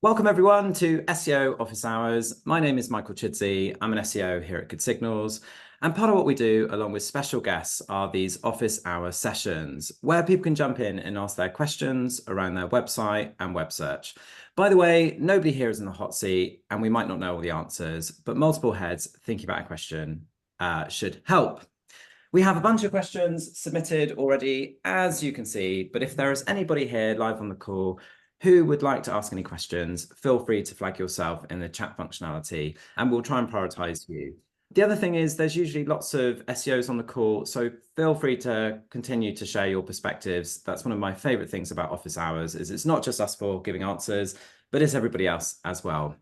Welcome everyone to SEO Office Hours. My name is Michael Chidzey. I'm an SEO here at Good Signals. And part of what we do, along with special guests, are these office hour sessions where people can jump in and ask their questions around their website and web search. By the way, nobody here is in the hot seat and we might not know all the answers, but multiple heads thinking about a question should help. We have a bunch of questions submitted already, as you can see, but if there is anybody here live on the call who would like to ask any questions, feel free to flag yourself in the chat functionality and we'll try and prioritize you. The other thing is there's usually lots of SEOs on the call, so feel free to continue to share your perspectives. That's one of my favorite things about office hours is it's not just us four giving answers, but it's everybody else as well.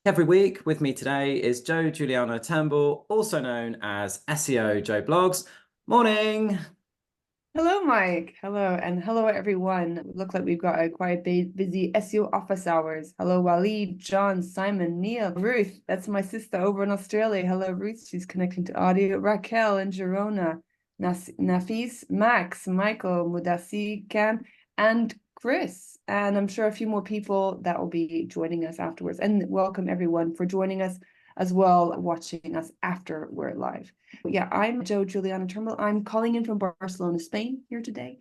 Every week with me today is Juliana Turnbull, also known as SEO Joe Blogs. Morning. Hello, Mike. Hello, and hello, everyone. Look like we've got a quite busy SEO office hours. Hello, Waleed, John, Simon, Neil, Ruth. That's my sister over in Australia. Hello, Ruth. She's connecting to audio. Raquel in Girona, Nafis, Max, Michael, Mudassi, Cam, and Chris. And I'm sure a few more people that will be joining us afterwards. And welcome, everyone, for joining us as well, watching us after we're live. But yeah, I'm Juliana Turnbull. I'm calling in from Barcelona, Spain here today,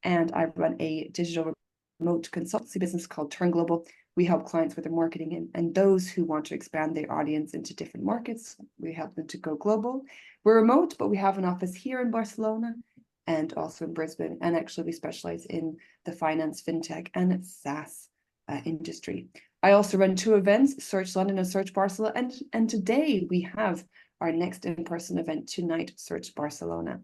and I run a digital remote consultancy business called Turn Global. We help clients with their marketing and those who want to expand their audience into different markets. We help them to go global. We're remote, but we have an office here in Barcelona and also in Brisbane. And actually, we specialize in the finance, fintech, and SaaS industry. I also run two events, Search London and Search Barcelona, and today we have our next in-person event tonight, Search Barcelona.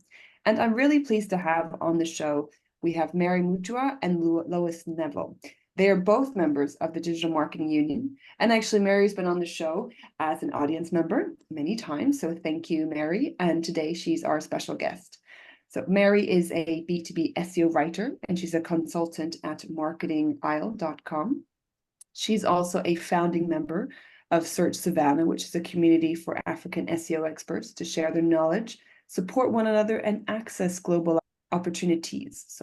And I'm really pleased to have on the show, we have Mary Mutua and Lois Neville. They are both members of the Digital Marketing Union. And actually, Mary's been on the show as an audience member many times. So thank you, Mary. And today she's our special guest. So Mary is a B2B SEO writer, and she's a consultant at marketingisle.com. She's also a founding member of Search Savannah, which is a community for African SEO experts to share their knowledge, support one another, and access global opportunities.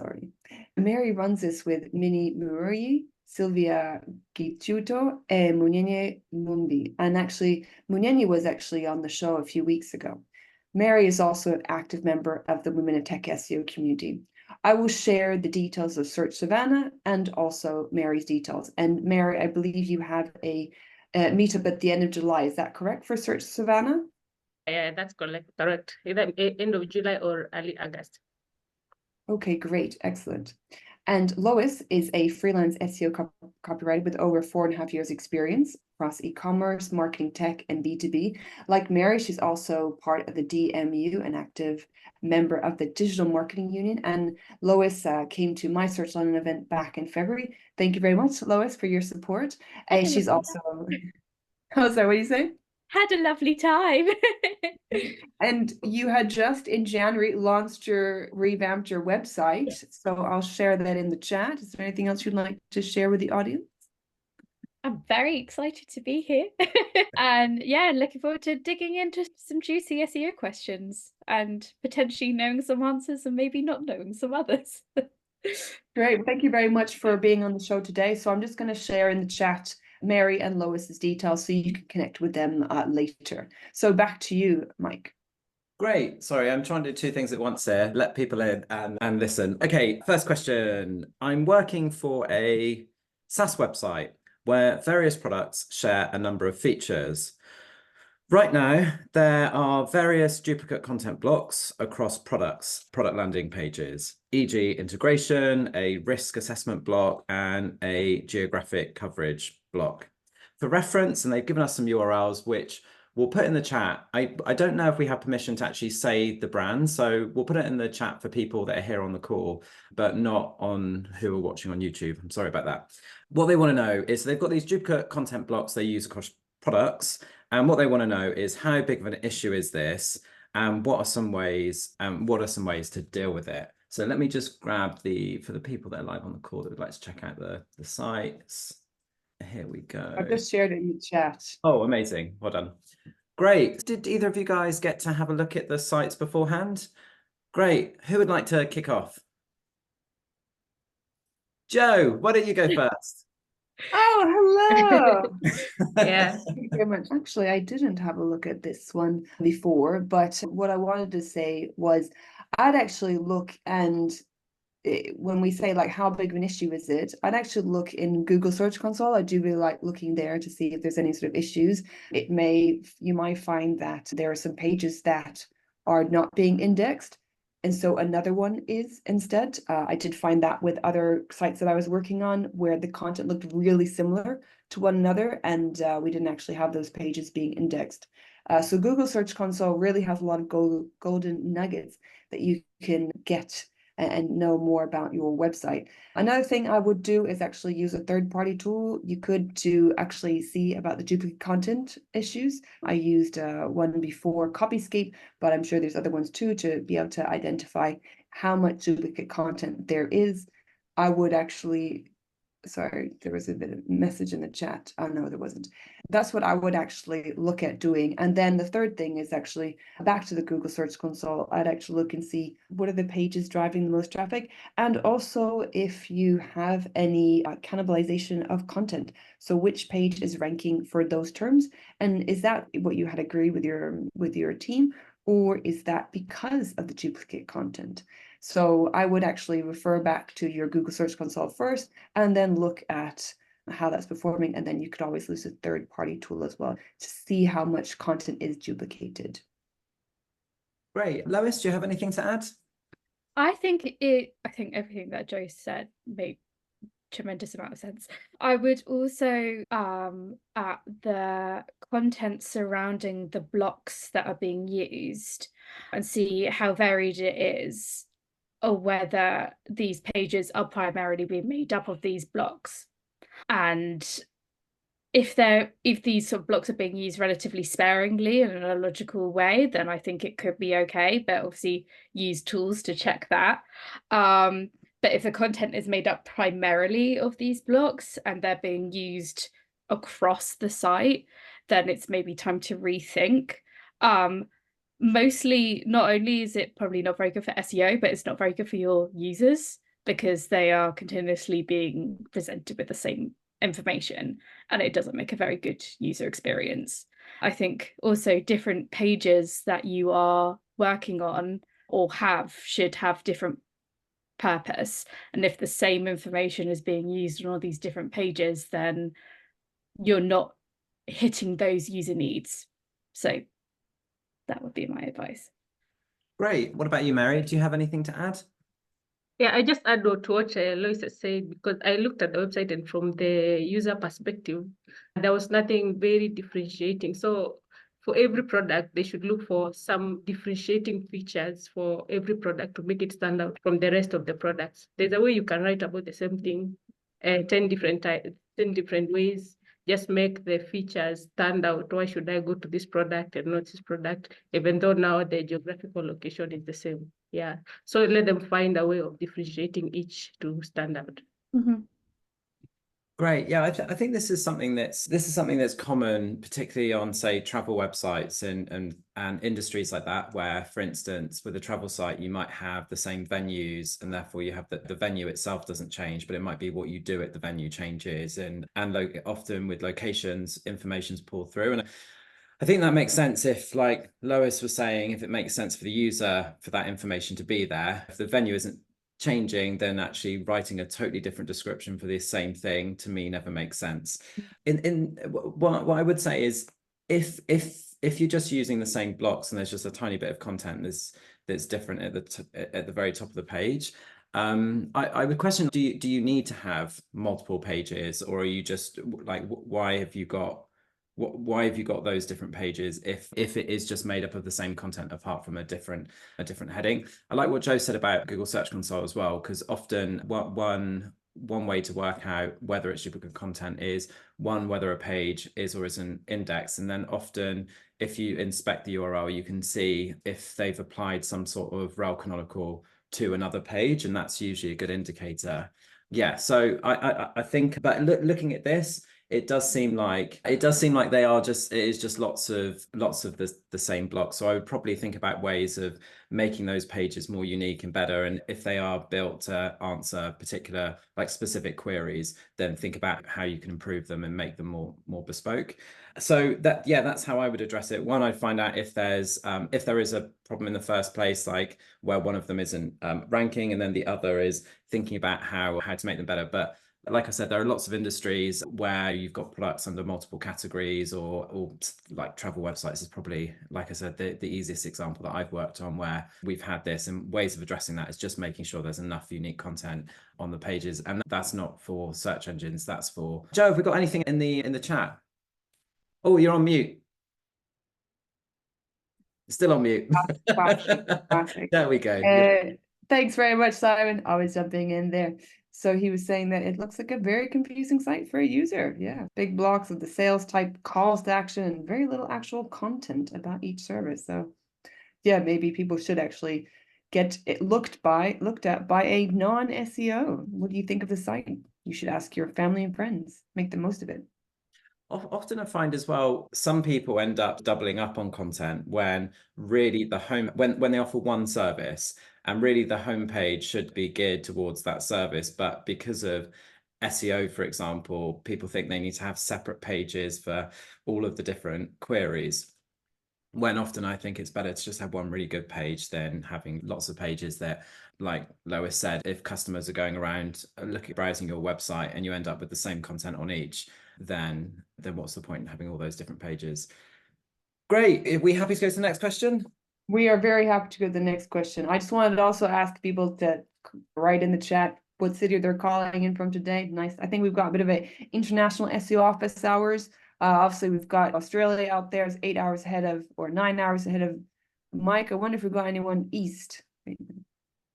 Mary runs this with Minnie Murray, Sylvia Gituto, and Munyenye Mumbi. And actually, Munyenye was actually on the show a few weeks ago. Mary is also an active member of the Women in Tech SEO community. I will share the details of Search Savannah and also Mary's details. And Mary, I believe you have a meetup at the end of July. Is that correct for Search Savannah? Yeah, that's correct. Either end of July or early August. Okay, great. Excellent. And Lois is a freelance SEO copywriter with over 4.5 years experience across e-commerce, marketing, tech, and B2B. Like Mary, she's also part of the DMU, an active member of the Digital Marketing Union. And Lois came to my Search London event back in February. Thank you very much, Lois, for your support. And she's also... Oh, sorry, what do you say? Had a lovely time. And you had just in January revamped your website. So I'll share that in the chat. Is there anything else you'd like to share with the audience? I'm very excited to be here. And yeah, looking forward to digging into some juicy SEO questions and potentially knowing some answers and maybe not knowing some others. Great. Thank you very much for being on the show today. So I'm just going to share in the chat Mary and Lois's details so you can connect with them later. So back to you, Mike. Great. Sorry, I'm trying to do two things at once here. Let people in and listen. Okay, first question. I'm working for a SaaS website where various products share a number of features. Right now, there are various duplicate content blocks across product landing pages, e.g. integration, a risk assessment block, and a geographic coverage block. For reference, and they've given us some URLs, which we'll put in the chat. I don't know if we have permission to actually say the brand, so we'll put it in the chat for people that are here on the call, but not on who are watching on YouTube. I'm sorry about that. What they want to know is they've got these duplicate content blocks they use across products, and what they want to know is how big of an issue is this, and what are some ways to deal with it. So let me just grab for the people that are live on the call that would like to check out the sites. Here we go. I've just shared it in the chat. Oh, amazing. Well done. Great. Did either of you guys get to have a look at the sites beforehand? Great. Who would like to kick off? Joe, why don't you go first? Oh, hello. Yeah. Thank you very much. Actually, I didn't have a look at this one before, but what I wanted to say was I'd actually look and when we say like how big of an issue is it, I'd actually look in Google Search Console. I do really like looking there to see if there's any sort of issues. You might find that there are some pages that are not being indexed, and so another one is instead. I did find that with other sites that I was working on where the content looked really similar to one another, and we didn't actually have those pages being indexed. So Google Search Console really has a lot of golden nuggets that you can get and know more about your website. Another thing I would do is actually use a third-party tool. You could to actually see about the duplicate content issues. I used one before, Copyscape, but I'm sure there's other ones too to be able to identify how much duplicate content there is. I would actually, sorry, there was a bit of message in the chat. Oh no, there wasn't. That's what I would actually look at doing. And then the third thing is actually back to the Google Search Console. I'd actually look and see what are the pages driving the most traffic, and also if you have any cannibalization of content. So which page is ranking for those terms, and is that what you had agreed with your team, or is that because of the duplicate content? So I would actually refer back to your Google Search Console first, and then look at how that's performing. And then you could always use a third-party tool as well to see how much content is duplicated. Great. Lois, do you have anything to add? I think everything that Joe said made tremendous amount of sense. I would also at the content surrounding the blocks that are being used and see how varied it is, or whether these pages are primarily being made up of these blocks. And if these sort of blocks are being used relatively sparingly in a logical way, then I think it could be okay, but obviously use tools to check that. But if the content is made up primarily of these blocks and they're being used across the site, then it's maybe time to rethink. Mostly, not only is it probably not very good for SEO, but it's not very good for your users because they are continuously being presented with the same information, and it doesn't make a very good user experience. I think also different pages that you are working on or should have different purpose, and if the same information is being used on all these different pages, then you're not hitting those user needs. So that would be my advice. Great. What about you, Mary? Do you have anything to add? Yeah, I just add to what Lois has said, because I looked at the website and from the user perspective, there was nothing very differentiating. So for every product, they should look for some differentiating features for every product to make it stand out from the rest of the products. There's a way you can write about the same thing, 10 different ways. Just make the features stand out. Why should I go to this product and not this product, even though now the geographical location is the same? Yeah. So let them find a way of differentiating each to stand out. Mm-hmm. Great. Yeah, I think this is something that's common, particularly on, say, travel websites and industries like that, where, for instance, with a travel site, you might have the same venues, and therefore you have the venue itself doesn't change, but it might be what you do at the venue changes, and often with locations, information's pulled through. And I think that makes sense if, like Lois was saying, if it makes sense for the user for that information to be there. If the venue isn't changing, then actually writing a totally different description for the same thing to me never makes sense. What I would say is if you're just using the same blocks and there's just a tiny bit of content that's different at the very top of the page, I would question, do you need to have multiple pages, or are you just like, why have you got those different pages if it is just made up of the same content apart from a different heading? I like what Joe said about Google Search Console as well, because often one way to work out whether it's duplicate content is whether a page is or isn't indexed, and then often if you inspect the URL, you can see if they've applied some sort of rel canonical to another page, and that's usually a good indicator. Yeah, so I think, but looking at this, it does seem like they are just, it is just lots of the same blocks. So I would probably think about ways of making those pages more unique and better. And if they are built to answer particular, like specific queries, then think about how you can improve them and make them more bespoke. So that's how I would address it. One, I'd find out if there is a problem in the first place, like where one of them isn't ranking, and then the other is thinking about how to make them better. But like I said, there are lots of industries where you've got products under multiple categories, or like travel websites is probably, like I said, the easiest example that I've worked on, where we've had this, and ways of addressing that is just making sure there's enough unique content on the pages. And that's not for search engines, that's for Joe. Have we got anything in the chat? Oh, you're on mute. Still on mute. Classic. There we go. Thanks very much, Simon. Always jumping in there. So he was saying that it looks like a very confusing site for a user. Yeah, big blocks of the sales type, calls to action, and very little actual content about each service. So yeah, maybe people should actually get it looked at by a non-SEO. What do you think of the site? You should ask your family and friends. Make the most of it. Often I find as well, some people end up doubling up on content when really when they offer one service, and really the homepage should be geared towards that service. But because of SEO, for example, people think they need to have separate pages for all of the different queries, when often I think it's better to just have one really good page than having lots of pages that, like Lois said, if customers are going around browsing your website and you end up with the same content on each, then what's the point in having all those different pages? Great. Are we happy to go to the next question? We are very happy to go to the next question. I just wanted to also ask people to write in the chat what city they're calling in from today. Nice. I think we've got a bit of a international SEO office hours. Obviously, we've got Australia out there is 8 hours ahead of, or 9 hours ahead of Mike. I wonder if we've got anyone east.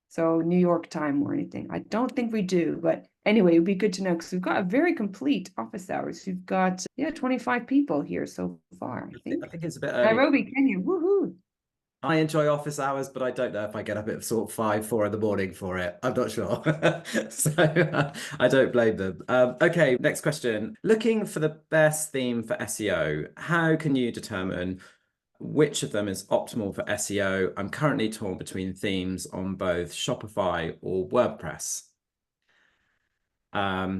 So New York time or anything. I don't think we do, but anyway, it'd be good to know, because we've got a very complete office hours. We've got 25 people here so far. I think it's a bit early. Nairobi, Kenya, woohoo! I enjoy office hours, but I don't know if I get up at sort of 5, 4 in the morning for it. I'm not sure. So I don't blame them. Okay, next question. Looking for the best theme for SEO, how can you determine which of them is optimal for SEO? I'm currently torn between themes on both Shopify or WordPress.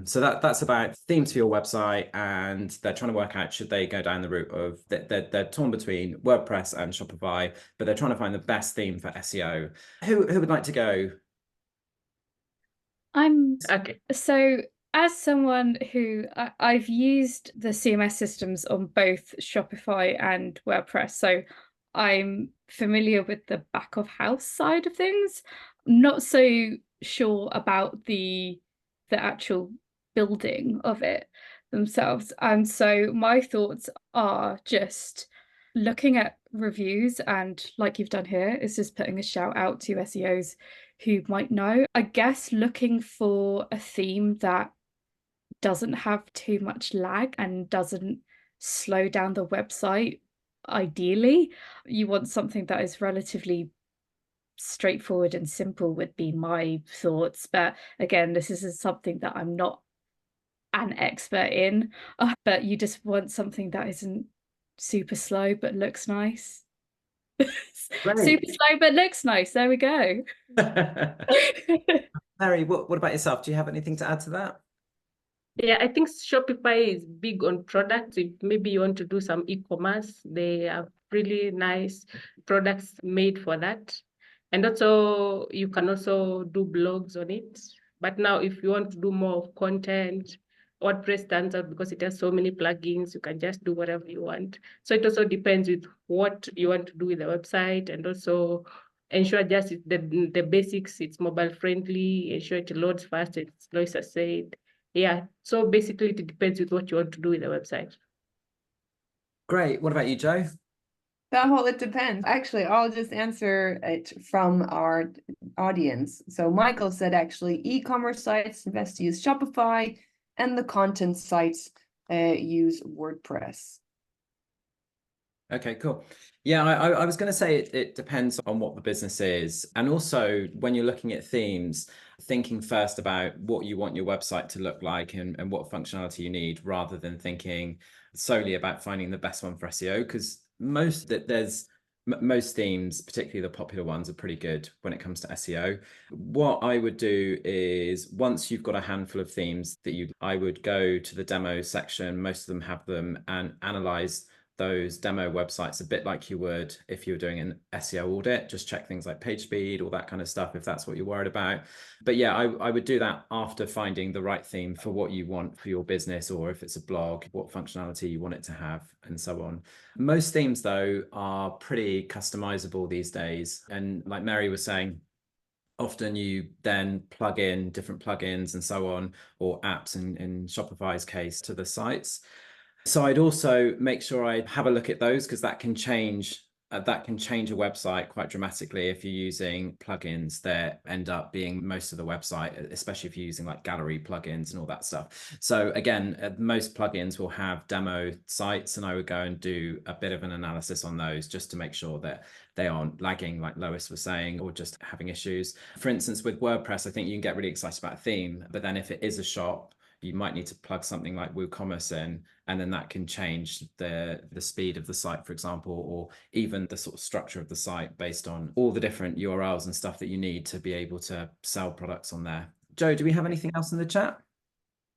So that's about themes for your website, and they're trying to work out, should they go down the route of they're torn between WordPress and Shopify, but they're trying to find the best theme for SEO. Who would like to go? I'm Okay. So as someone who I've used the CMS systems on both Shopify and WordPress, so I'm familiar with the back of house side of things. I'm not so sure about the actual building of it themselves. And so my thoughts are just looking at reviews, and like you've done here, is just putting a shout out to SEOs who might know. I guess looking for a theme that doesn't have too much lag and doesn't slow down the website. Ideally, you want something that is relatively straightforward and simple, would be my thoughts. But again, this is something that I'm not an expert in, but you just want something that isn't super slow but looks nice. Super slow but looks nice. There we go. Mary, what about yourself? Do you have anything to add to that? Yeah, I think Shopify is big on products. If maybe you want to do some e-commerce, they have really nice products made for that. And also, you can also do blogs on it. But now, if you want to do more of content, WordPress stands out because it has so many plugins. You can just do whatever you want. So it also depends with what you want to do with the website, and also ensure just the basics. It's mobile friendly. Ensure it loads fast, as Lois has said. Yeah. So basically, it depends with what you want to do with the website. Great. What about you, Joe? It depends. Actually, I'll just answer it from our audience. So Michael said, actually, e-commerce sites best to use Shopify, and the content sites use WordPress. Okay, cool. Yeah, I was going to say it depends on what the business is. And also when you're looking at themes, thinking first about what you want your website to look like and what functionality you need, rather than thinking solely about finding the best one for SEO, because most themes, particularly the popular ones, are pretty good when it comes to SEO. What I would do is, once you've got a handful of themes I would go to the demo section, most of them have them, and analyze those demo websites a bit like you would if you were doing an SEO audit. Just check things like page speed, all that kind of stuff, if that's what you're worried about. But yeah, I would do that after finding the right theme for what you want for your business, or if it's a blog, what functionality you want it to have, and so on. Most themes, though, are pretty customizable these days. And like Mary was saying, often you then plug in different plugins and so on, or apps in Shopify's case, to the sites. So I'd also make sure I have a look at those, because that can change a website quite dramatically if you're using plugins that end up being most of the website, especially if you're using like gallery plugins and all that stuff. So again, most plugins will have demo sites, and I would go and do a bit of an analysis on those just to make sure that they aren't lagging, like Lois was saying, or just having issues. For instance, with WordPress, I think you can get really excited about a theme, but then if it is a shop, you might need to plug something like WooCommerce in, and then that can change the speed of the site, for example, or even the sort of structure of the site based on all the different URLs and stuff that you need to be able to sell products on there. Joe, do we have anything else in the chat?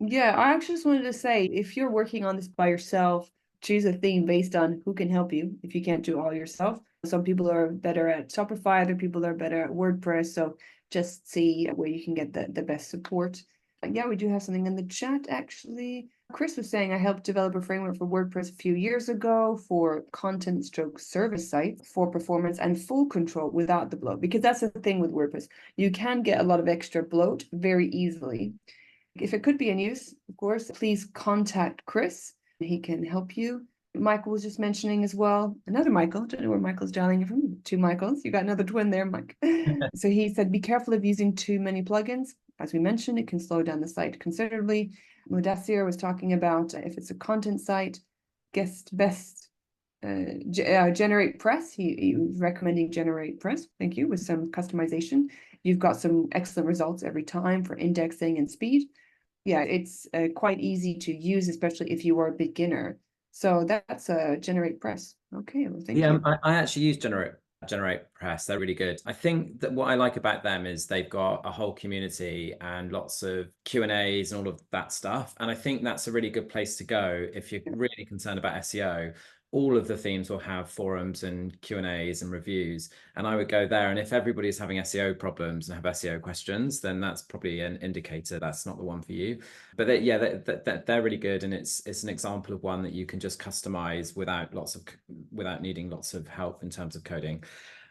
Yeah, I actually just wanted to say, if you're working on this by yourself, choose a theme based on who can help you if you can't do it all yourself. Some people are better at Shopify, other people are better at WordPress. So just see where you can get the best support. Yeah, we do have something in the chat, actually. Chris was saying, I helped develop a framework for WordPress a few years ago for content stroke service sites for performance and full control without the bloat. Because that's the thing with WordPress. You can get a lot of extra bloat very easily. If it could be in use, of course, please contact Chris. He can help you. Michael was just mentioning as well, another Michael, don't know where Michael's dialing in from, two Michaels, you got another twin there, Mike. So he said, be careful of using too many plugins. As we mentioned, it can slow down the site considerably. Mudassir was talking about if it's a content site, Generate Press. He was recommending Generate Press, thank you, with some customization. You've got some excellent results every time for indexing and speed. Yeah, it's quite easy to use, especially if you are a beginner. So that's Generate Press. Okay, well, thank you. I actually use Generate Press. They're really good. I think that what I like about them is they've got a whole community and lots of Q&As and all of that stuff. And I think that's a really good place to go if you're really concerned about SEO. All of the themes will have forums and Q&As and reviews, and I would go there. And if everybody's having SEO problems and have SEO questions, then that's probably an indicator that's not the one for you. But they're really good, and it's an example of one that you can just customize without needing lots of help in terms of coding.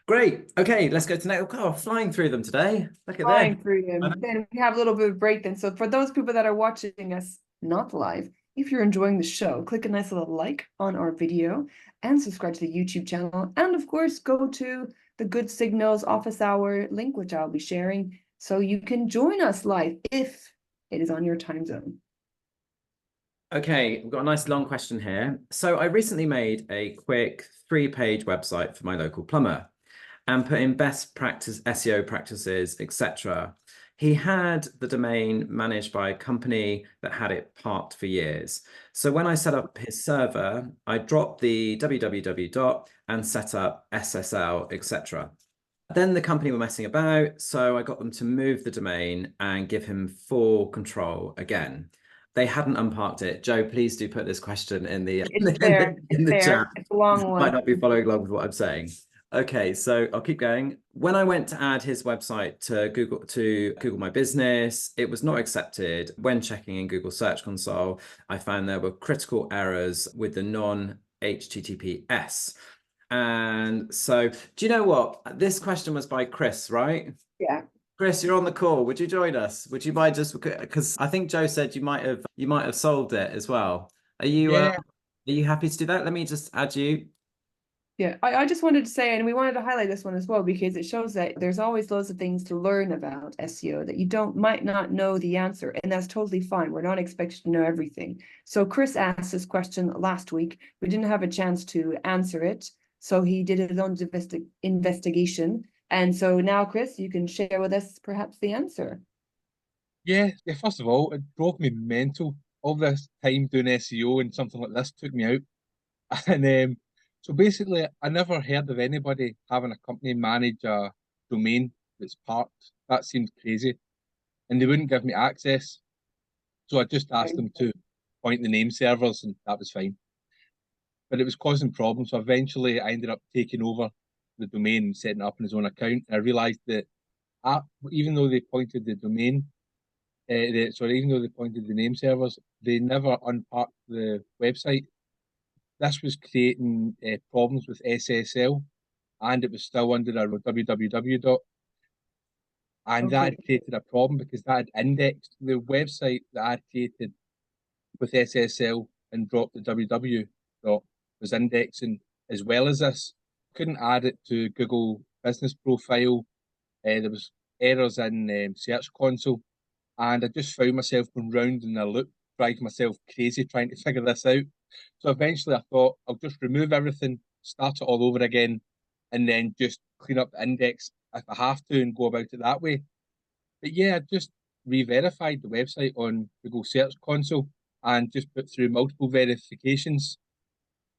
Great. Okay, let's go to next. Oh, flying through them today. Look at flying through them. Then we have a little bit of break then. So for those people that are watching us not live, if you're enjoying the show, click a nice little like on our video and subscribe to the YouTube channel. And of course, go to the Good Signals office hour link, which I'll be sharing, so you can join us live if it is on your time zone. Okay, we've got a nice long question here. So I recently made a quick 3-page website for my local plumber and put in best practice SEO practices, etc. He had the domain managed by a company that had it parked for years. So when I set up his server, I dropped the www and set up SSL, etc. Then the company were messing about, so I got them to move the domain and give him full control again. They hadn't unparked it. Joe, please do put this question in the chat. It's a long one. Might not be following along with what I'm saying. Okay, so I'll keep going. When I went to add his website to Google My Business, it was not accepted. When checking in Google Search Console, I found there were critical errors with the non-HTTPS. And so, do you know what? This question was by Chris, right? Yeah. Chris, you're on the call. Would you join us? Would you mind just, because I think Joe said you might have solved it as well. Are you happy to do that? Let me just add you. Yeah, I just wanted to say, and we wanted to highlight this one as well, because it shows that there's always loads of things to learn about SEO that you might not know the answer, and that's totally fine. We're not expected to know everything. So Chris asked this question last week. We didn't have a chance to answer it, so he did his own investigation. And so now, Chris, you can share with us perhaps the answer. Yeah, first of all, it drove me mental. All this time doing SEO and something like this took me out. And so basically, I never heard of anybody having a company manage a domain that's parked. That seemed crazy. And they wouldn't give me access. So I just asked them to point the name servers, and that was fine. But it was causing problems. So eventually, I ended up taking over the domain and setting it up in his own account. And I realized that even though they pointed the domain, even though they pointed the name servers, they never unparked the website. This was creating problems with SSL, and it was still under a www. And that had created a problem because that had indexed the website that I had created with SSL and dropped the www was indexing as well as this. Couldn't add it to Google Business Profile. There was errors in Search Console, and I just found myself going round in a loop, driving myself crazy trying to figure this out. So eventually I thought I'll just remove everything, start it all over again, and then just clean up the index if I have to and go about it that way. But yeah, I just re-verified the website on Google Search Console and just put through multiple verifications.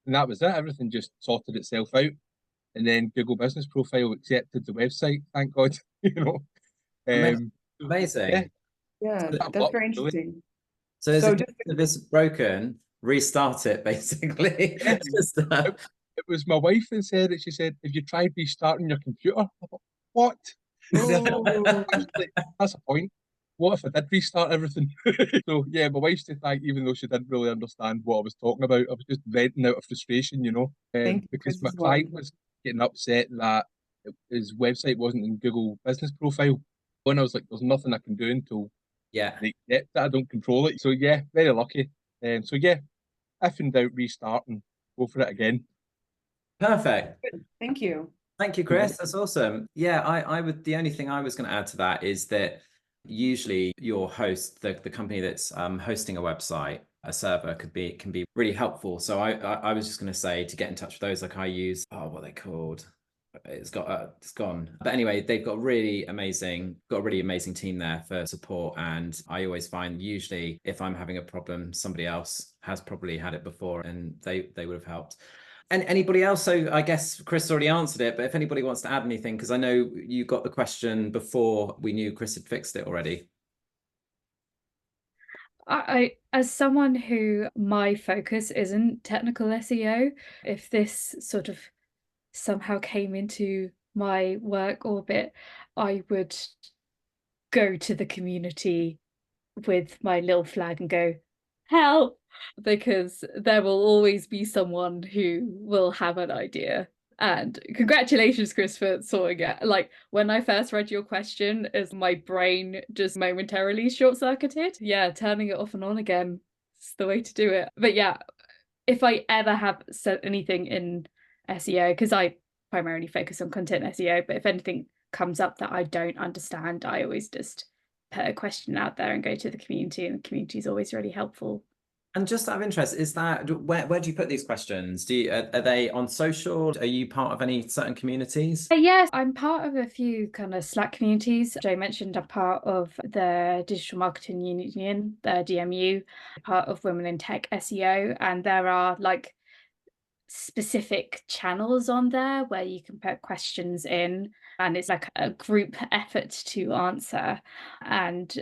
And that was it. Everything just sorted itself out. And then Google Business Profile accepted the website, thank God. Amazing. Yeah, that's very interesting. So if it's broken, restart it, basically. Yeah. It was my wife that said it. She said, "Have you tried restarting your computer?" I thought, what? Actually, that's a point. What if I did restart everything? So yeah, my wife's to thank, even though she didn't really understand what I was talking about. I was just venting out of frustration, because my client was getting upset that his website wasn't in Google Business Profile. And I was like, there's nothing I can do until they accept that I don't control it. So yeah, very lucky. So yeah, if in doubt, restart and go for it again. Perfect. Good. Thank you. Thank you, Chris. That's awesome. Yeah, I would. The only thing I was going to add to that is that usually your host, the company that's hosting a website, a server can be really helpful. So I was just going to say to get in touch with those. Like I use, what are they called? It's gone. But anyway, they've got a really amazing team there for support. And I always find usually if I'm having a problem, somebody else has probably had it before and they would have helped. And anybody else? So I guess Chris already answered it, but if anybody wants to add anything, because I know you got the question before we knew Chris had fixed it already. I, as someone who my focus isn't technical SEO, if this sort of somehow came into my work orbit, I would go to the community with my little flag and go, help, because there will always be someone who will have an idea. And congratulations, Chris, for sorting it. Like when I first read your question, as my brain just momentarily short-circuited. Yeah, turning it off and on again is the way to do it. But yeah, if I ever have said anything in SEO, because I primarily focus on content SEO, but if anything comes up that I don't understand, I always just put a question out there and go to the community, and the community is always really helpful. And just out of interest, is that where do you put these questions? Are they on social? Are you part of any certain communities? Yes, I'm part of a few kind of Slack communities. Joe mentioned I'm part of the Digital Marketing Union, the DMU, part of Women in Tech SEO, and there are like specific channels on there where you can put questions in, and it's like a group effort to answer, and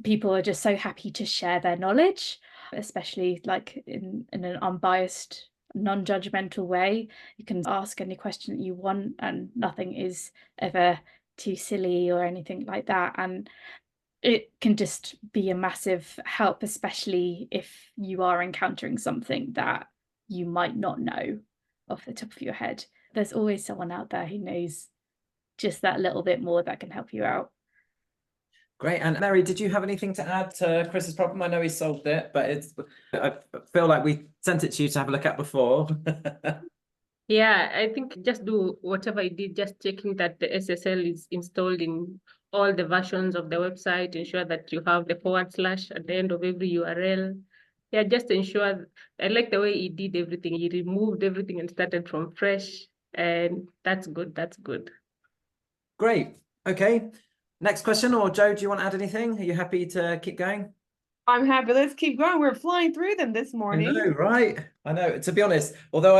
people are just so happy to share their knowledge, especially like in an unbiased, non-judgmental way. You can ask any question that you want and nothing is ever too silly or anything like that, and it can just be a massive help, especially if you are encountering something that you might not know off the top of your head. There's always someone out there who knows just that little bit more that can help you out. Great. And Mary, did you have anything to add to Chris's problem? I know he solved it, but I feel like we sent it to you to have a look at before. Yeah, I think just do whatever you did, just checking that the SSL is installed in all the versions of the website, ensure that you have the / at the end of every URL. Yeah, just ensure, I like the way he did everything. He removed everything and started from fresh, and that's good, that's good. Great. Okay. Next question, or Joe, do you want to add anything? Are you happy to keep going? I'm happy. Let's keep going. We're flying through them this I morning. know, right? I know. To be honest, although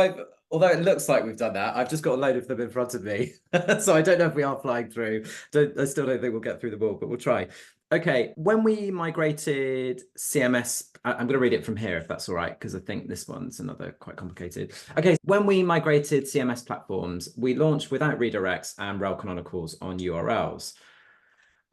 it looks like we've done that, I've just got a load of them in front of me. So I don't know if we are flying through. I still don't think we'll get through them all, but we'll try. Okay, when we migrated CMS, I'm going to read it from here if that's all right, because I think this one's another quite complicated. Okay, when we migrated CMS platforms, we launched without redirects and rel canonicals on URLs.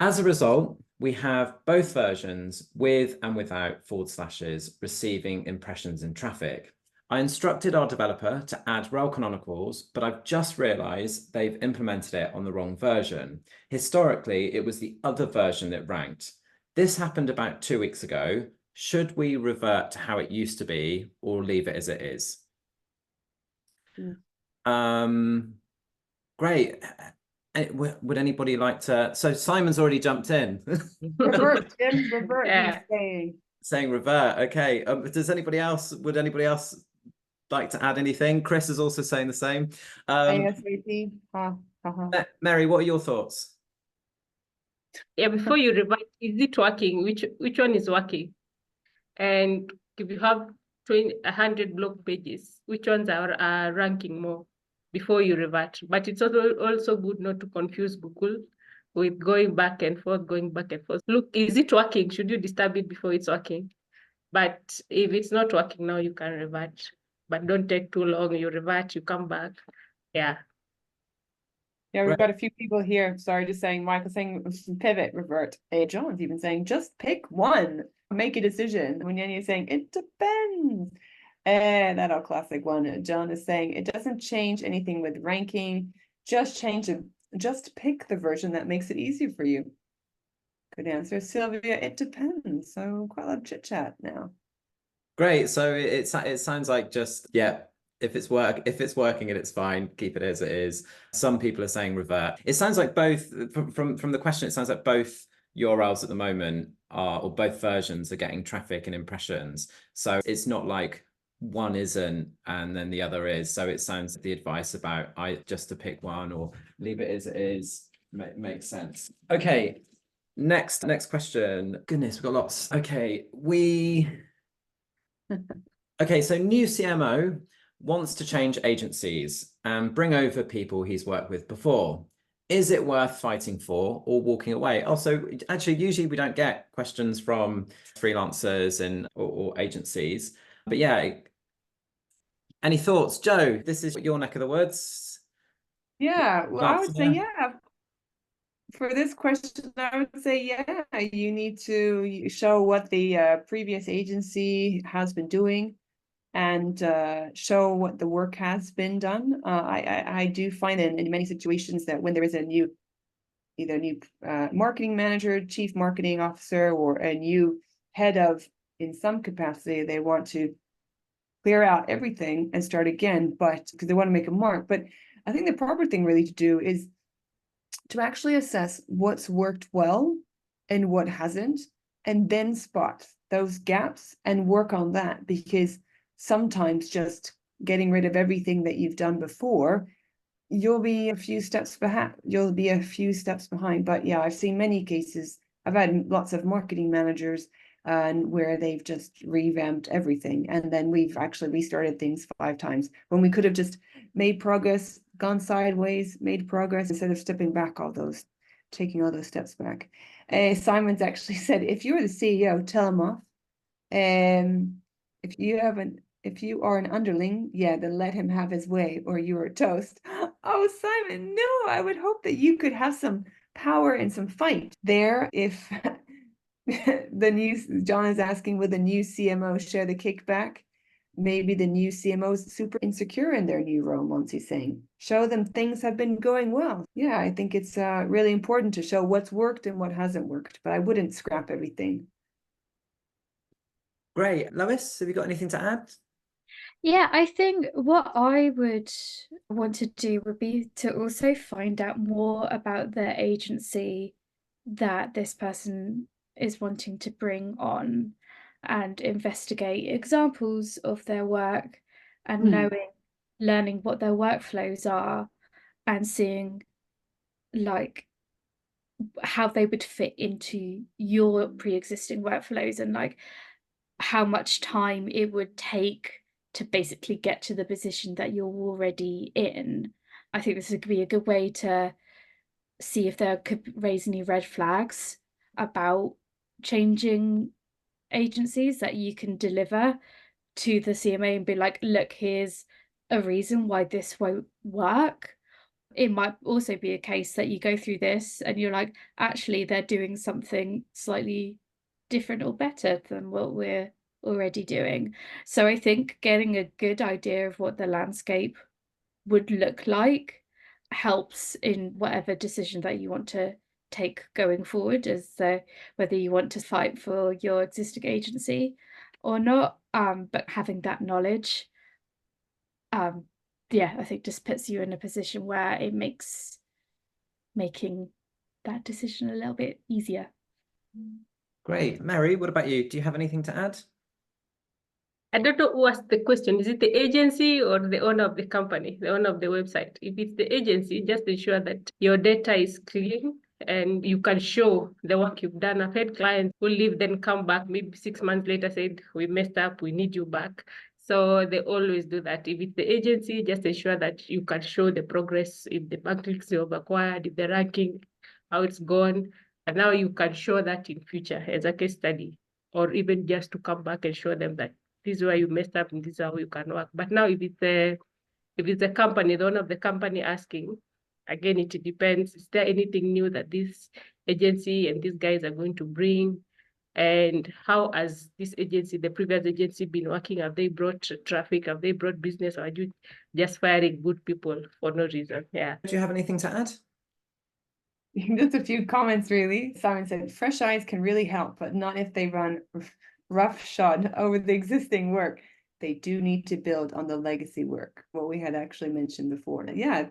As a result, we have both versions with and without / receiving impressions and traffic. I instructed our developer to add rel canonicals, but I've just realized they've implemented it on the wrong version. Historically, it was the other version that ranked. This happened about 2 weeks ago. Should we revert to how it used to be or leave it as it is? Great. Would anybody like to? So Simon's already jumped in. Revert, Jim, revert, Yeah. he's Saying revert. Okay. Would anybody else like to add anything? Chris is also saying the same. ASAP. Mary, what are your thoughts? Yeah, before you revert, is it working? Which one is working? And if you have 100 blog pages, which ones are ranking more before you revert? But it's also good not to confuse Google with going back and forth. Look, is it working? Should you disturb it before it's working? But if it's not working now, you can revert. But don't take too long. You revert, you come back. Yeah. Yeah, we've Right. got a few people here. Sorry, just saying, Michael saying pivot, revert. John's even saying just pick one, make a decision. When Yanni is saying it depends. That old classic one. John is saying it doesn't change anything with ranking. Just pick the version that makes it easier for you. Good answer, Sylvia. It depends. So quite a lot of chit chat now. Great. So it sounds like just, yeah, if it's working and it's fine, keep it as it is. Some people are saying revert. It sounds like both from the question, it sounds like both URLs at the moment or both versions are getting traffic and impressions. So it's not like one isn't and then the other is. So it sounds like the advice about just to pick one or leave it as it is makes sense. Okay. Next question. Goodness, we've got lots. Okay, okay, so new CMO wants to change agencies and bring over people he's worked with before. Is it worth fighting for or walking away? Also, actually, usually we don't get questions from freelancers and or agencies. But yeah, any thoughts? Joe, this is your neck of the woods. Yeah, well, I would say, Answer. yeah. For this question, I would say, yeah, you need to show what the previous agency has been doing and show what the work has been done. I do find that in many situations that when there is either a new marketing manager, chief marketing officer, or a new head of, in some capacity, they want to clear out everything and start again, but because they want to make a mark. But I think the proper thing really to do is to actually assess what's worked well and what hasn't, and then spot those gaps and work on that, because sometimes just getting rid of everything that you've done before, you'll be a few steps behind. But yeah, I've seen many cases. I've had lots of marketing managers where they've just revamped everything, and then we've actually restarted things 5 times when we could have just made progress, gone sideways, made progress instead of stepping back taking all those steps back. Simon's actually said, if you're the CEO, tell him off. If you are an underling, yeah, then let him have his way or you are toast. Oh, Simon, no, I would hope that you could have some power and some fight there. If John is asking, will the new CMO share the kickback? Maybe the new CMO is super insecure in their new role, Monty's saying. Show them things have been going well. Yeah, I think it's really important to show what's worked and what hasn't worked, but I wouldn't scrap everything. Great. Lois, have you got anything to add? Yeah, I think what I would want to do would be to also find out more about the agency that this person is wanting to bring on and investigate examples of their work and learning what their workflows are and seeing like how they would fit into your pre-existing workflows and like how much time it would take to basically get to the position that you're already in. I think this would be a good way to see if there could raise any red flags about changing agencies that you can deliver to the CMA and be like, look, here's a reason why this won't work. It might also be a case that you go through this and you're like, actually, they're doing something slightly different or better than what we're already doing. So I think getting a good idea of what the landscape would look like helps in whatever decision that you want to take going forward, as whether you want to fight for your existing agency or not. But having that knowledge, yeah, I think just puts you in a position where it makes making that decision a little bit easier. Great. Mary, what about you? Do you have anything to add? I don't know who asked the question. Is it the agency or the owner of the company, the owner of the website? If it's the agency, just ensure that your data is clean and you can show the work you've done. I've had clients who leave, then come back, maybe 6 months later, said, we messed up, we need you back. So they always do that. If it's the agency, just ensure that you can show the progress, if the backlinks you've acquired, if the ranking, how it's gone. And now you can show that in future as a case study, or even just to come back and show them that this is where you messed up and this is how you can work. But now if it's a company, the owner of the company asking, again, it depends. Is there anything new that this agency and these guys are going to bring? And how has this agency, the previous agency, been working? Have they brought traffic? Have they brought business? Or are you just firing good people for no reason? Yeah. Do you have anything to add? Just a few comments, really. Simon said, fresh eyes can really help, but not if they run roughshod over the existing work. They do need to build on the legacy work, what we had actually mentioned before. Yeah,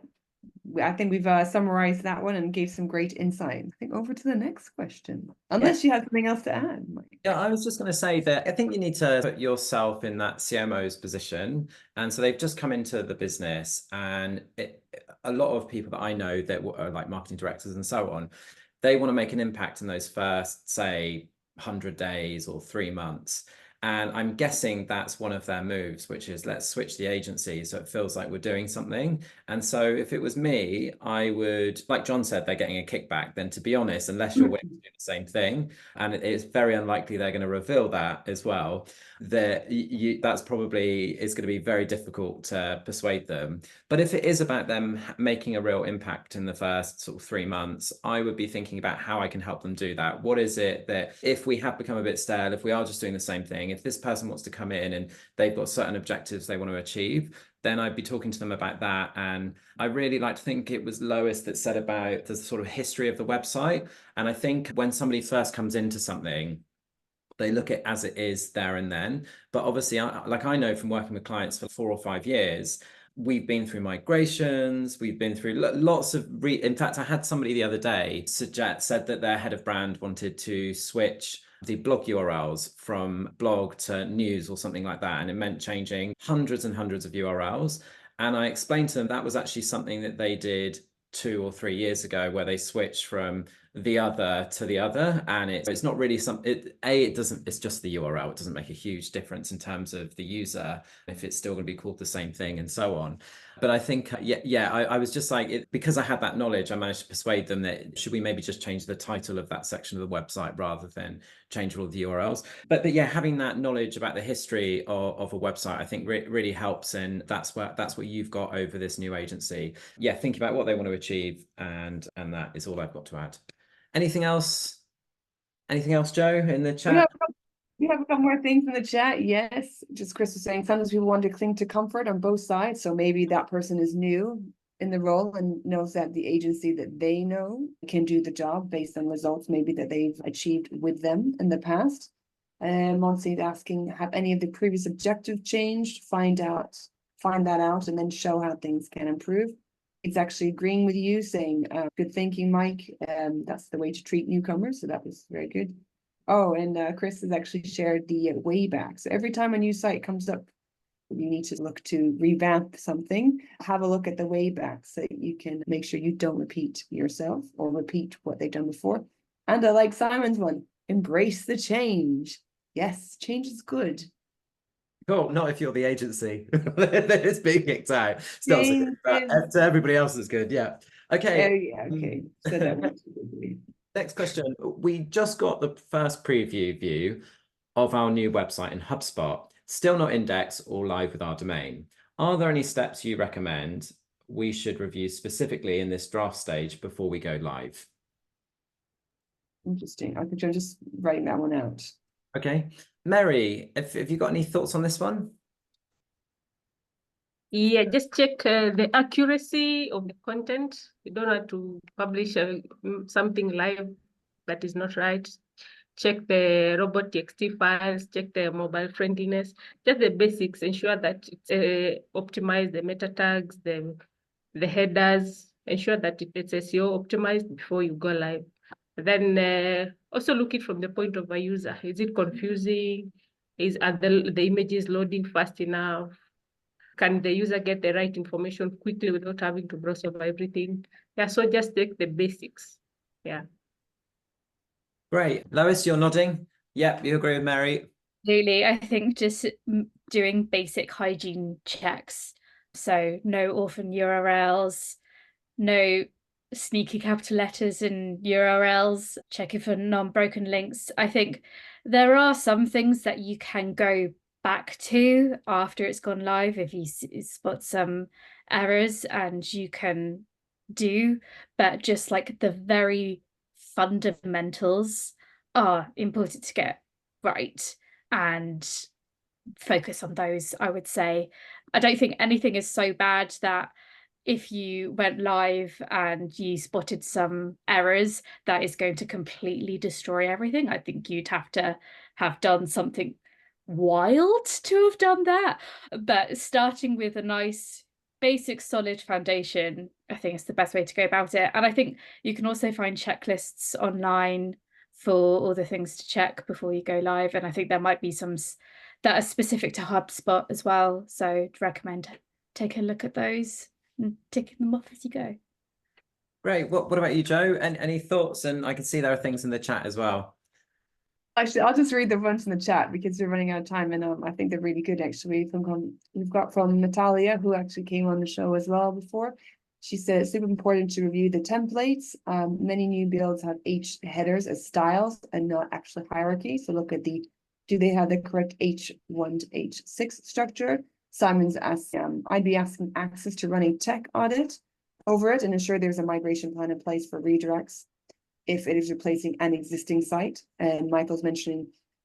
I think we've summarized that one and gave some great insight. I think over to the next question, unless you have something else to add, Mike. Yeah, I was just going to say that I think you need to put yourself in that CMO's position. And so they've just come into the business, and a lot of people that I know that are like marketing directors and so on, they want to make an impact in those first, say, 100 days or 3 months. And I'm guessing that's one of their moves, which is let's switch the agency so it feels like we're doing something. And so if it was me, I would, like John said, they're getting a kickback. Then to be honest, unless you're willing to do the same thing, and it's very unlikely they're going to reveal that as well, that that's probably is going to be very difficult to persuade them. But if it is about them making a real impact in the first sort of 3 months, I would be thinking about how I can help them do that. What is it that if we have become a bit stale, if we are just doing the same thing, if this person wants to come in and they've got certain objectives they want to achieve, then I'd be talking to them about that. And I really like to think it was Lois that said about the sort of history of the website. And I think when somebody first comes into something, they look at it as it is there and then. But obviously, I know from working with clients for 4 or 5 years, we've been through migrations, we've been through lots of in fact, I had somebody the other day said that their head of brand wanted to switch the blog URLs from blog to news or something like that. And it meant changing hundreds and hundreds of URLs. And I explained to them that was actually something that they did 2 or 3 years ago, where they switched from the other to the other, and it's not really it's just the URL. It doesn't make a huge difference in terms of the user if it's still going to be called the same thing and so on. But I think I was just like, because I had that knowledge, I managed to persuade them that should we maybe just change the title of that section of the website rather than change all of the URLs. But yeah, having that knowledge about the history of a website, I think really helps, and that's what you've got over this new agency. Yeah, think about what they want to achieve, and that is all I've got to add. Anything else? Anything else, Joe, in the chat? We have a couple more things in the chat. Yes, just Chris was saying sometimes people want to cling to comfort on both sides. So maybe that person is new in the role and knows that the agency that they know can do the job based on results maybe that they've achieved with them in the past. Monsi's asking, have any of the previous objectives changed? Find that out, and then show how things can improve. It's actually agreeing with you, saying, good thinking, Mike. That's the way to treat newcomers. So that was very good. Oh, and Chris has actually shared the way back. So every time a new site comes up, you need to look to revamp something, have a look at the way back so you can make sure you don't repeat yourself or repeat what they've done before. And I like Simon's one, embrace the change. Yes, change is good. Cool. Not if you're the agency that is being kicked out. Still, so good, but to everybody else is good. Yeah. Okay. Oh, yeah. Okay. So that Next question. We just got the first preview view of our new website in HubSpot, still not indexed or live with our domain. Are there any steps you recommend we should review specifically in this draft stage before we go live? Interesting. I think I'm just writing that one out. Okay. Mary, have you got any thoughts on this one? Yeah, just check the accuracy of the content. You don't want to publish something live that is not right. Check the robot.txt files, check the mobile friendliness, just the basics. Ensure that it's optimize the meta tags, the headers. Ensure that it's SEO optimized before you go live. Then also look it from the point of a user. Is it confusing? Are the images loading fast enough? Can the user get the right information quickly without having to browse over everything? Yeah, so just take the basics. Yeah. Great. Lois, you're nodding. Yep, you agree with Mary. Absolutely. I think just doing basic hygiene checks. So no orphan URLs, no sneaky capital letters in URLs, checking for non-broken links. I think there are some things that you can go back to after it's gone live if you spot some errors, and you can do, but just like the very fundamentals are important to get right and focus on those. I would say I don't think anything is so bad that if you went live and you spotted some errors, that is going to completely destroy everything. I think you'd have to have done something wild to have done that. But starting with a nice basic solid foundation, I think is the best way to go about it. And I think you can also find checklists online for all the things to check before you go live. And I think there might be some that are specific to HubSpot as well. So I'd recommend taking a look at those and ticking them off as you go. Great. What about you, Joe? Any thoughts? And I can see there are things in the chat as well. Actually, I'll just read the ones in the chat because we're running out of time, and I think they're really good. Actually, we've got from Natalia, who actually came on the show as well before. She said it's super important to review the templates. Many new builds have H headers as styles and not actually hierarchy. So look at do they have the correct H1 to H6 structure? Simon's asking, I'd be asking Access to run a tech audit over it and ensure there's a migration plan in place for redirects if it is replacing an existing site. And Michael's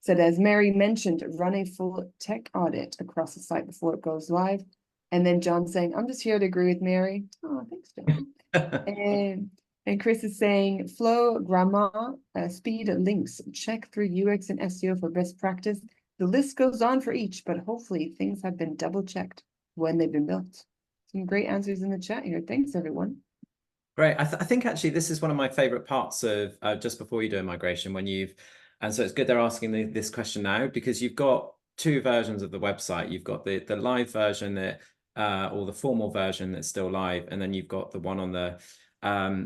said, as Mary mentioned, run a full tech audit across the site before it goes live. And then John saying, I'm just here to agree with Mary. Oh, thanks, John. And Chris is saying, flow, grammar, speed, links, check through UX and SEO for best practice. The list goes on for each, but hopefully things have been double checked when they've been built. Some great answers in the chat here. Thanks, everyone. Great. I think actually this is one of my favorite parts of just before you do a migration, and so it's good they're asking this question now, because you've got two versions of the website. You've got the live version that or the formal version that's still live, and then you've got the one on the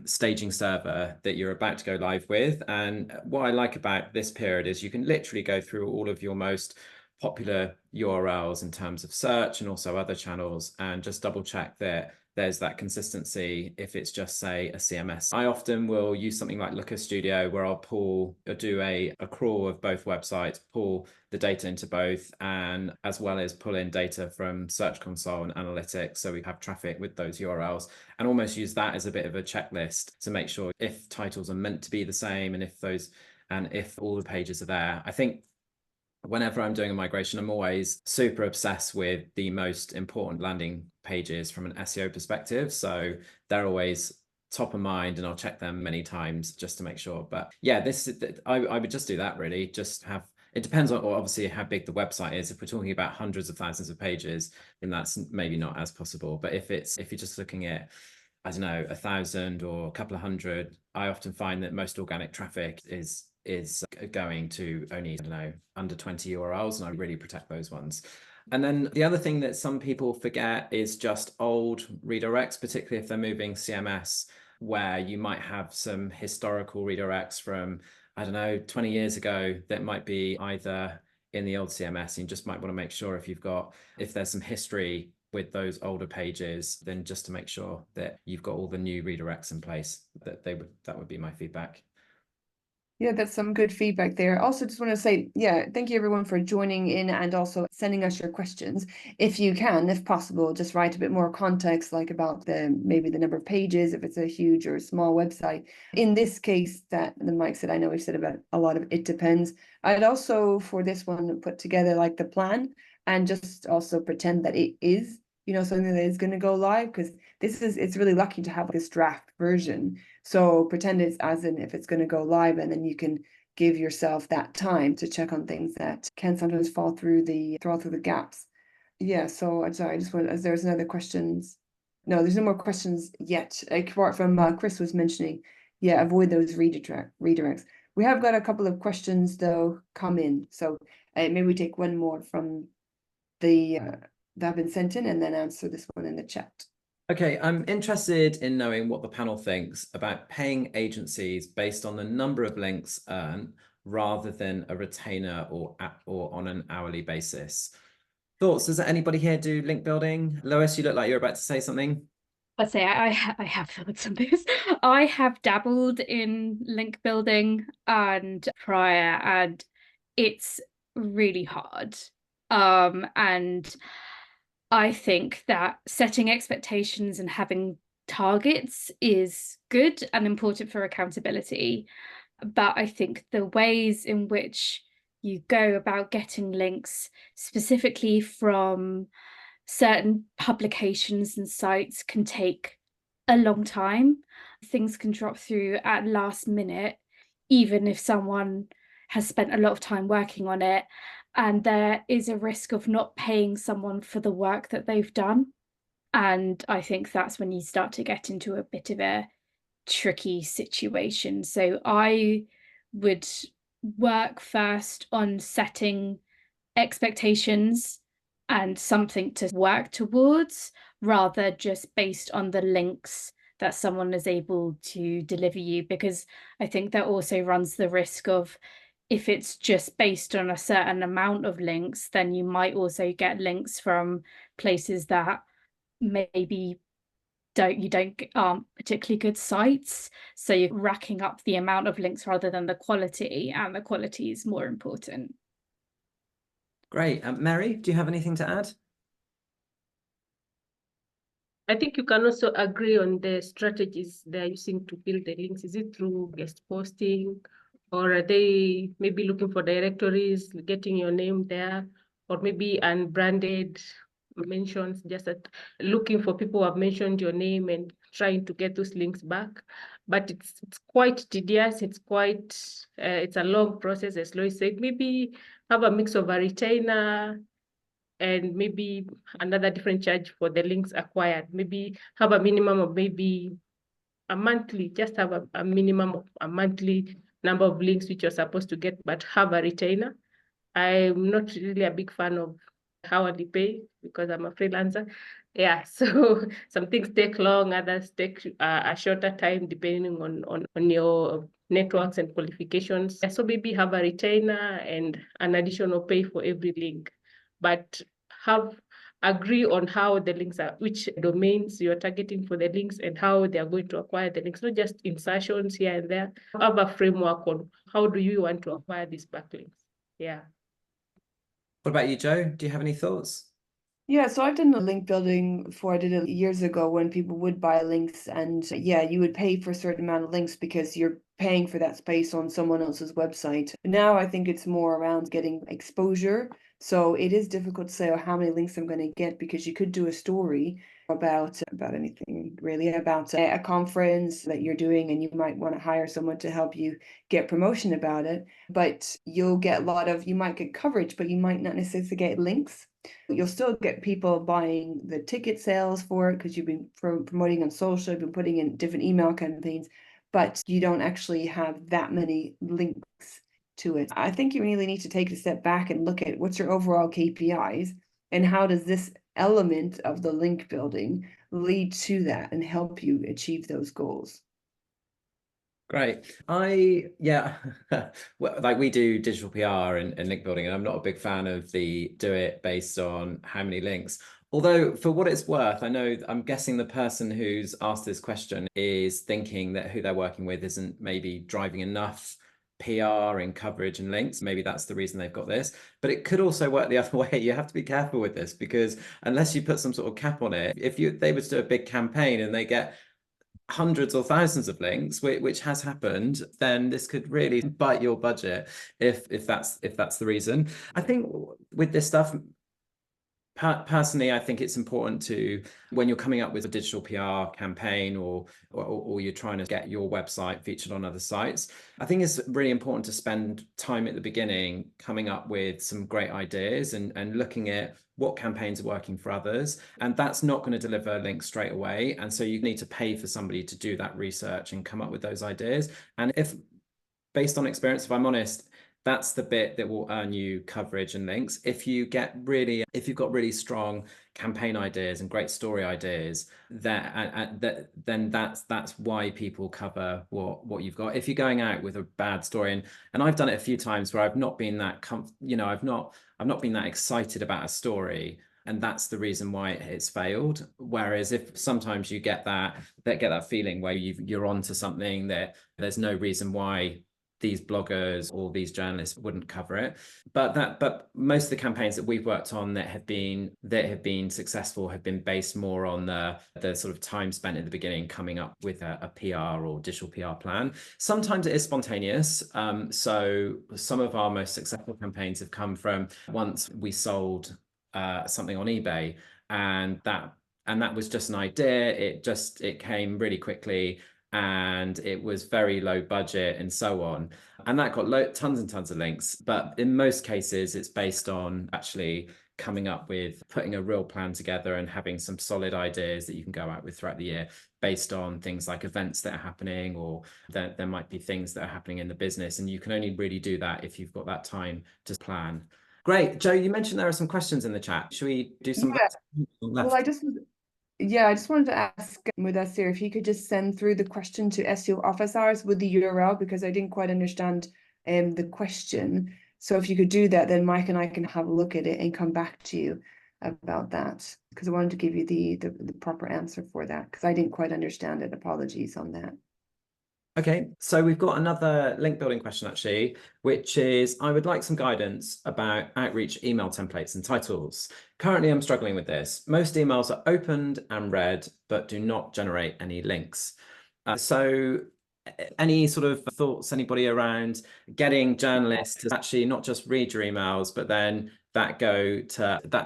staging server that you're about to go live with. And what I like about this period is you can literally go through all of your most popular URLs in terms of search and also other channels, and just double check that there's that consistency if it's just, say, a CMS. I often will use something like Looker Studio, where I'll do a crawl of both websites, pull the data into both, and as well as pull in data from Search Console and Analytics, so we have traffic with those URLs, and almost use that as a bit of a checklist to make sure if titles are meant to be the same and if all the pages are there. I think whenever I'm doing a migration, I'm always super obsessed with the most important landing pages from an SEO perspective. So they're always top of mind, and I'll check them many times just to make sure. But yeah, I would just do that, really. Just have It depends on obviously how big the website is. If we're talking about hundreds of thousands of pages, then that's maybe not as possible. But if you're just looking at, I don't know, 1,000 or a couple of hundred, I often find that most organic traffic is going to only, I don't know, under 20 URLs, and I really protect those ones. And then the other thing that some people forget is just old redirects, particularly if they're moving CMS, where you might have some historical redirects from, I don't know, 20 years ago that might be either in the old CMS. You just might want to make sure if there's some history with those older pages, then just to make sure that you've got all the new redirects in place, that would be my feedback. Yeah, that's some good feedback there. Also, just want to say, yeah, thank you everyone for joining in and also sending us your questions. If you can, if possible, just write a bit more context, like about maybe the number of pages, if it's a huge or a small website. In this case, that the Mike said, I know we've said about a lot of it depends. I'd also, for this one, put together like the plan and just also pretend that it is, something that is going to go live, because it's really lucky to have this draft version. So pretend it's as in if it's going to go live, and then you can give yourself that time to check on things that can sometimes fall through the gaps. Yeah, so I'm sorry, I just want, there's another questions. No, there's no more questions yet. Apart from Chris was mentioning, yeah, avoid those redirects. We have got a couple of questions though come in. So maybe we take one more from the that have been sent in and then answer this one in the chat. Okay, I'm interested in knowing what the panel thinks about paying agencies based on the number of links earned rather than a retainer or on an hourly basis. Thoughts? Does anybody here do link building? Lois, you look like you're about to say something. I'd say I have thoughts on this. I have dabbled in link building and prior, and it's really hard. And I think that setting expectations and having targets is good and important for accountability. But I think the ways in which you go about getting links, specifically from certain publications and sites, can take a long time. Things can drop through at last minute, even if someone has spent a lot of time working on it, and there is a risk of not paying someone for the work that they've done. And I think that's when you start to get into a bit of a tricky situation. So I would work first on setting expectations and something to work towards, rather just based on the links that someone is able to deliver you, because I think that also runs the risk of, if it's just based on a certain amount of links, then you might also get links from places that maybe aren't particularly good sites. So you're racking up the amount of links rather than the quality, and the quality is more important. Great. Mary, do you have anything to add? I think you can also agree on the strategies they're using to build the links. Is it through guest posting, or are they maybe looking for directories, getting your name there, or maybe unbranded mentions, just looking for people who have mentioned your name and trying to get those links back? But it's quite tedious. It's a long process, as Lois said. Maybe have a mix of a retainer and maybe another different charge for the links acquired. Maybe have a minimum of maybe a monthly, just have a minimum of a monthly number of links which you're supposed to get, but have a retainer. I'm not really a big fan of hourly pay because I'm a freelancer. Yeah, so some things take long, others take a shorter time depending on your networks and qualifications. So maybe have a retainer and an additional pay for every link, but agree on how the links are, which domains you're targeting for the links and how they are going to acquire the links, not just insertions here and there. Have a framework on how do you want to acquire these backlinks. Yeah. What about you, Joe? Do you have any thoughts? Yeah, so I've done the link building before. I did it years ago when people would buy links, and yeah, you would pay for a certain amount of links because you're paying for that space on someone else's website. Now I think it's more around getting exposure. So it is difficult to say, oh, how many links I'm going to get, because you could do a story about anything really, about a conference that you're doing, and you might want to hire someone to help you get promotion about it, but you'll get you might get coverage, but you might not necessarily get links. You'll still get people buying the ticket sales for it because you've been promoting on social, you've been putting in different email campaigns, but you don't actually have that many links to it. I think you really need to take a step back and look at what's your overall KPIs, and how does this element of the link building lead to that and help you achieve those goals. Great. Well, like we do digital PR and link building, and I'm not a big fan of the do it based on how many links. Although, for what it's worth, I'm guessing the person who's asked this question is thinking that who they're working with isn't maybe driving enough PR and coverage and links. Maybe that's the reason they've got this, but it could also work the other way. You have to be careful with this, because unless you put some sort of cap on it, if they were to do a big campaign and they get hundreds or thousands of links, which has happened, then this could really bite your budget if that's the reason. I think with this stuff, personally, I think it's important to, when you're coming up with a digital PR campaign, or you're trying to get your website featured on other sites, I think it's really important to spend time at the beginning coming up with some great ideas and looking at what campaigns are working for others. And that's not going to deliver links straight away. And so you need to pay for somebody to do that research and come up with those ideas. And if, based on experience, if I'm honest, that's the bit that will earn you coverage and links. If you've got really strong campaign ideas and great story ideas, then that's why people cover what you've got. If you're going out with a bad story, and I've done it a few times where I've not been that I've not been that excited about a story, and that's the reason why it's failed. Whereas if sometimes you get that feeling where you're onto something, that there's no reason why these bloggers or these journalists wouldn't cover it. But most of the campaigns that we've worked on that have been successful have been based more on the sort of time spent at the beginning coming up with a PR or digital PR plan. Sometimes it is spontaneous. So some of our most successful campaigns have come from once we sold something on eBay, and that was just an idea. It came really quickly, and it was very low budget and so on, and that got tons and tons of links. But in most cases, it's based on actually coming up with putting a real plan together and having some solid ideas that you can go out with throughout the year, based on things like events that are happening, or there might be things that are happening in the business, and you can only really do that if you've got that time to plan. Great. Joe, you mentioned there are some questions in the chat. Should we do some? Yeah. Well, I just wanted to ask Mudassir if he could just send through the question to SEO office hours with the URL, because I didn't quite understand the question. So if you could do that, then Mike and I can have a look at it and come back to you about that, because I wanted to give you the proper answer for that, because I didn't quite understand it. Apologies on that. Okay, so we've got another link building question actually, which is, I would like some guidance about outreach email templates and titles. Currently, I'm struggling with this. Most emails are opened and read, but do not generate any links. So any sort of thoughts, anybody, around getting journalists to actually not just read your emails, but then that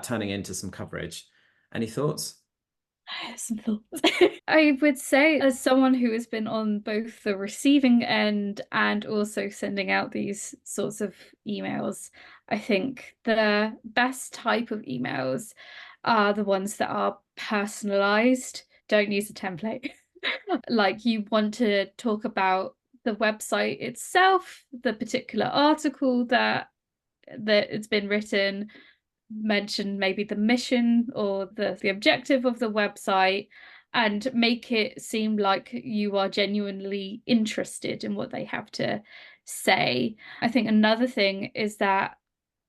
turning into some coverage? Any thoughts? I have some thoughts. I would say, as someone who has been on both the receiving end and also sending out these sorts of emails, I think the best type of emails are the ones that are personalized. Don't use a template. Like, you want to talk about the website itself, the particular article that it's been written, mention maybe the mission or the objective of the website, and make it seem like you are genuinely interested in what they have to say. I think another thing is that,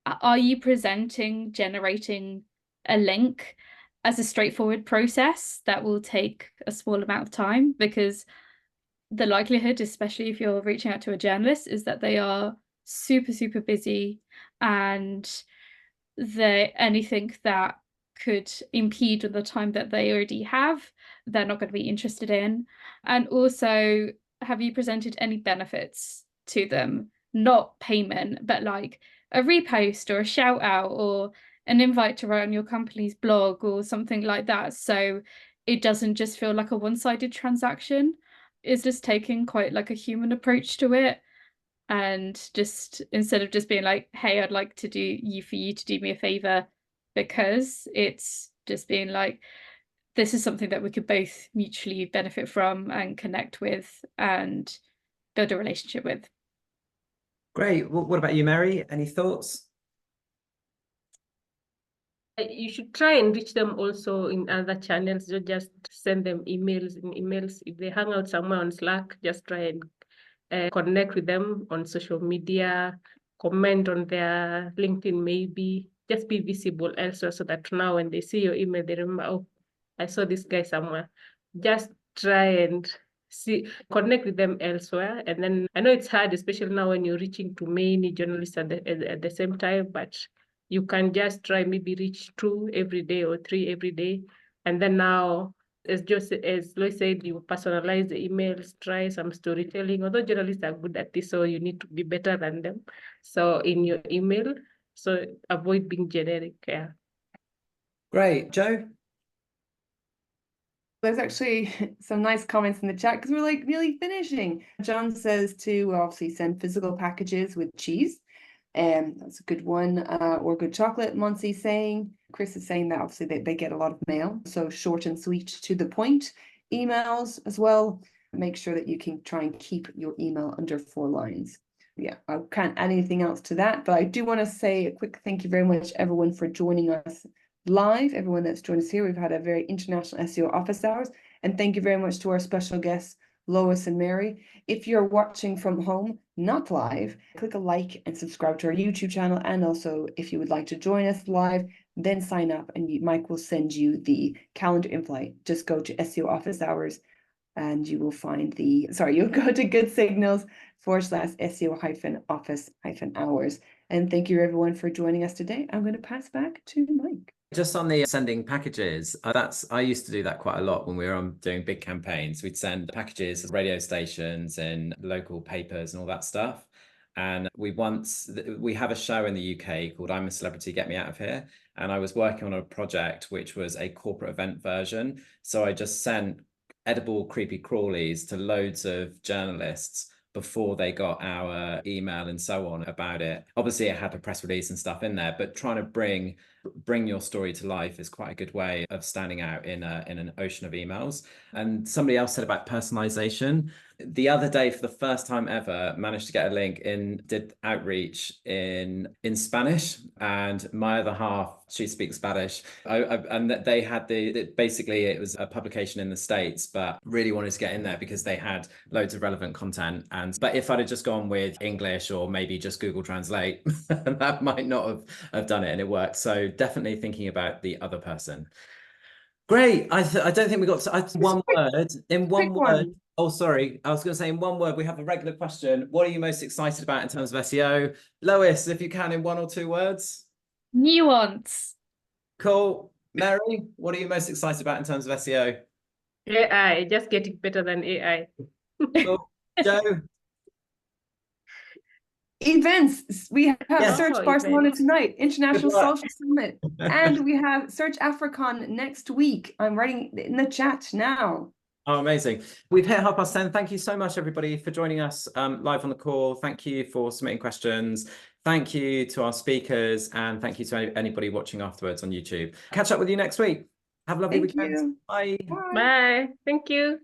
are you generating a link as a straightforward process that will take a small amount of time? Because the likelihood, especially if you're reaching out to a journalist, is that they are super, super busy, and anything that could impede on the time that they already have, they're not going to be interested in. And also, have you presented any benefits to them? Not payment, but like a repost or a shout out or an invite to write on your company's blog or something like that. So it doesn't just feel like a one-sided transaction. It's just taking quite like a human approach to it. And just instead of just being like, hey, I'd like to do for you to do me a favor, because it's just being like, this is something that we could both mutually benefit from and connect with and build a relationship with. Great. Well, what about you, Mary? Any thoughts? You should try and reach them also in other channels. Don't just send them emails. If they hang out somewhere on Slack, just try and connect with them on social media, comment on their LinkedIn maybe. Just be visible elsewhere so that now when they see your email, they remember, oh, I saw this guy somewhere. Just try and connect with them elsewhere. And then I know it's hard, especially now when you're reaching to many journalists at the same time, but you can just try maybe reach 2 every day or 3 every day. And then now, as Lois said, you personalize the emails, try some storytelling. Although journalists are good at this, so you need to be better than them. So in your email, so avoid being generic. Yeah. Great. Joe? There's actually some nice comments in the chat because we're like nearly finishing. John says to obviously send physical packages with cheese. That's a good one. Or good chocolate, Monsi saying. Chris is saying that obviously they get a lot of mail. So short and sweet, to the point. Emails as well. Make sure that you can try and keep your email under 4 lines. Yeah, I can't add anything else to that, but I do want to say a quick thank you very much, everyone, for joining us live. Everyone that's joined us here, we've had a very international SEO office hours, and thank you very much to our special guests, Lois and Mary. If you're watching from home, not live, click a like and subscribe to our YouTube channel. And also, if you would like to join us live, then sign up and Mike will send you the calendar invite. Just go to SEO office hours and you will find you'll go to Good Signals /SEO-office-hours. And thank you everyone for joining us today. I'm going to pass back to Mike. Just on the sending packages, I used to do that quite a lot when we were doing big campaigns. We'd send packages to radio stations and local papers and all that stuff. And we have a show in the UK called I'm a Celebrity, Get Me Out of Here. And I was working on a project which was a corporate event version. So I just sent edible creepy crawlies to loads of journalists before they got our email and so on about it. Obviously it had a press release and stuff in there, but trying to bring your story to life is quite a good way of standing out in an ocean of emails. And somebody else said about personalization. The other day, for the first time ever, managed to get a link did outreach in Spanish, and my other half, she speaks Spanish, and they had basically it was a publication in the States, but really wanted to get in there because they had loads of relevant content. But if I'd have just gone with English or maybe just Google Translate, that might not have done it, and it worked. So definitely thinking about the other person. Great. I don't think we got one word. In one word. Oh, sorry. I was going to say in one word, we have a regular question. What are you most excited about in terms of SEO? Lois, if you can, in 1 or 2 words. Nuance. Cool. Mary, what are you most excited about in terms of SEO? AI, just getting better than AI. Cool. Joe? Events. We have Search Barcelona events. tonight, International Social Summit, and we have SearchAfricon next week. I'm writing in the chat now. Oh, amazing. We've hit 10:30. Thank you so much, everybody, for joining us live on the call. Thank you for submitting questions. Thank you to our speakers, and thank you to anybody watching afterwards on YouTube. Catch up with you next week. Have a lovely weekend. You. Bye. Bye. Thank you.